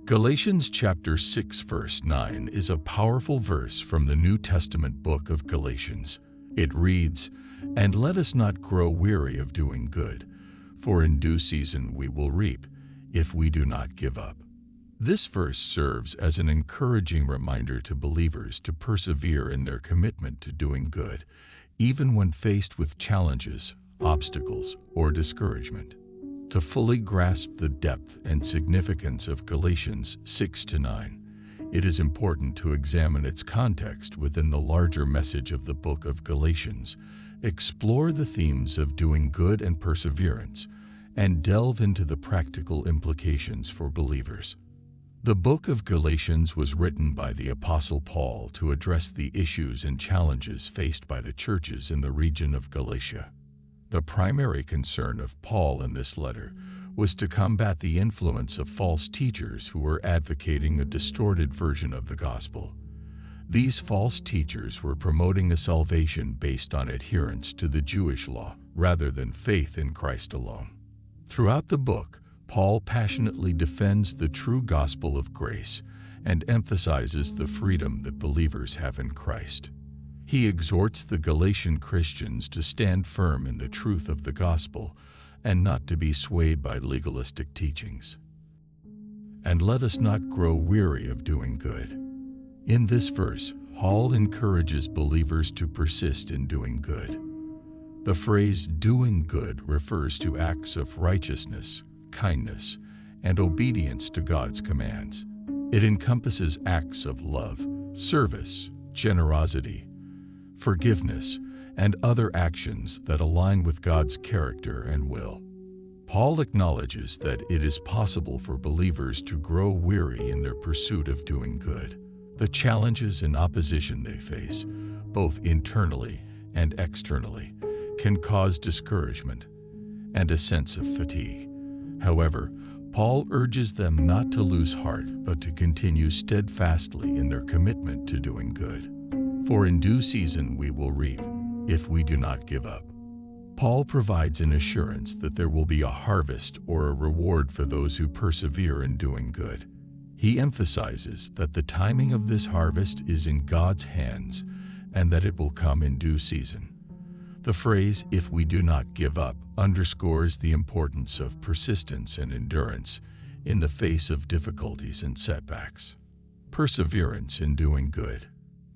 Galatians chapter 6 verse 9 is a powerful verse from the New Testament book of Galatians. It reads, "And let us not grow weary of doing good, for in due season we will reap, if we do not give up." This verse serves as an encouraging reminder to believers to persevere in their commitment to doing good, even when faced with challenges, obstacles, or discouragement. To fully grasp the depth and significance of Galatians 6-9, it is important to examine its context within the larger message of the book of Galatians, explore the themes of doing good and perseverance, and delve into the practical implications for believers. The book of Galatians was written by the Apostle Paul to address the issues and challenges faced by the churches in the region of Galatia. The primary concern of Paul in this letter was to combat the influence of false teachers who were advocating a distorted version of the gospel. These false teachers were promoting a salvation based on adherence to the Jewish law rather than faith in Christ alone. Throughout the book, Paul passionately defends the true gospel of grace and emphasizes the freedom that believers have in Christ. He exhorts the Galatian Christians to stand firm in the truth of the gospel and not to be swayed by legalistic teachings. "And let us not grow weary of doing good." In this verse, Paul encourages believers to persist in doing good. The phrase "doing good" refers to acts of righteousness, kindness, and obedience to God's commands. It encompasses acts of love, service, generosity, forgiveness, and other actions that align with God's character and will. Paul acknowledges that it is possible for believers to grow weary in their pursuit of doing good. The challenges and opposition they face, both internally and externally, can cause discouragement and a sense of fatigue. However, Paul urges them not to lose heart, but to continue steadfastly in their commitment to doing good. "For in due season we will reap, if we do not give up." Paul provides an assurance that there will be a harvest or a reward for those who persevere in doing good. He emphasizes that the timing of this harvest is in God's hands and that it will come in due season. The phrase, "if we do not give up," underscores the importance of persistence and endurance in the face of difficulties and setbacks. Perseverance in doing good.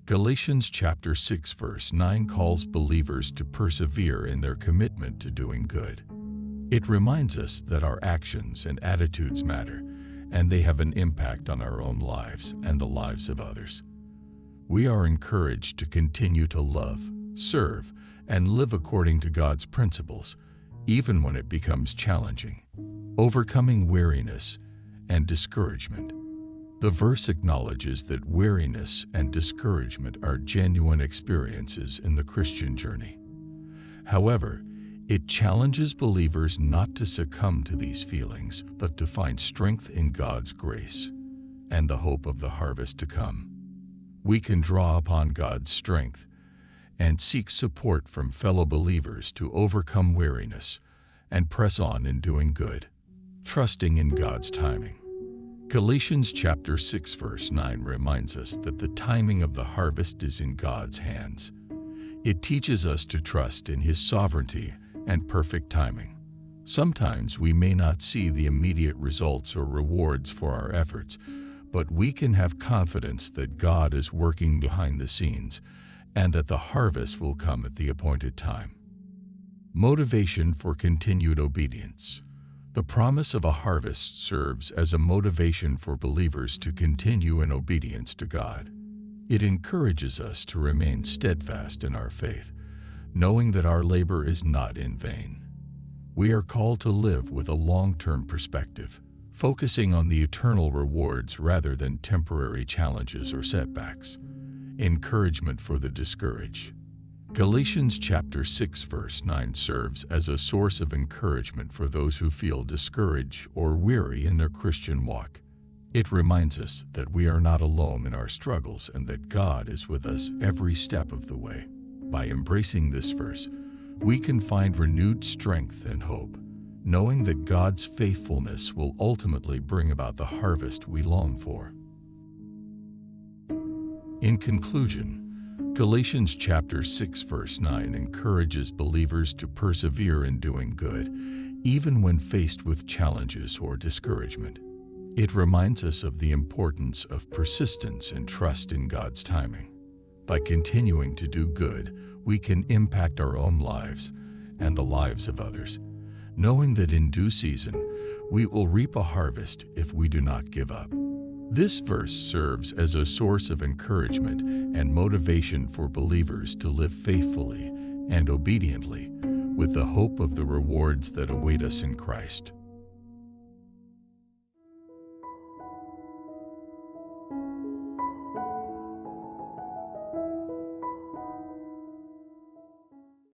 Galatians chapter 6 verse 9 calls believers to persevere in their commitment to doing good. It reminds us that our actions and attitudes matter, and they have an impact on our own lives and the lives of others. We are encouraged to continue to love, serve, and live according to God's principles, even when it becomes challenging. Overcoming weariness and discouragement. The verse acknowledges that weariness and discouragement are genuine experiences in the Christian journey. However, it challenges believers not to succumb to these feelings, but to find strength in God's grace and the hope of the harvest to come. We can draw upon God's strength and seek support from fellow believers to overcome weariness and press on in doing good, trusting in God's timing. Galatians chapter 6 verse 9 reminds us that the timing of the harvest is in God's hands. It teaches us to trust in His sovereignty and perfect timing. Sometimes we may not see the immediate results or rewards for our efforts, but we can have confidence that God is working behind the scenes and that the harvest will come at the appointed time. Motivation for continued obedience. The promise of a harvest serves as a motivation for believers to continue in obedience to God. It encourages us to remain steadfast in our faith, knowing that our labor is not in vain. We are called to live with a long-term perspective, focusing on the eternal rewards rather than temporary challenges or setbacks. Encouragement for the discouraged. Galatians chapter 6 verse 9 serves as a source of encouragement for those who feel discouraged or weary in their Christian walk. It reminds us that we are not alone in our struggles and that God is with us every step of the way. By embracing this verse, we can find renewed strength and hope, knowing that God's faithfulness will ultimately bring about the harvest we long for. In conclusion, Galatians chapter 6 verse 9 encourages believers to persevere in doing good, even when faced with challenges or discouragement. It reminds us of the importance of persistence and trust in God's timing. By continuing to do good, we can impact our own lives and the lives of others, knowing that in due season we will reap a harvest if we do not give up. This verse serves as a source of encouragement and motivation for believers to live faithfully and obediently with the hope of the rewards that await us in Christ.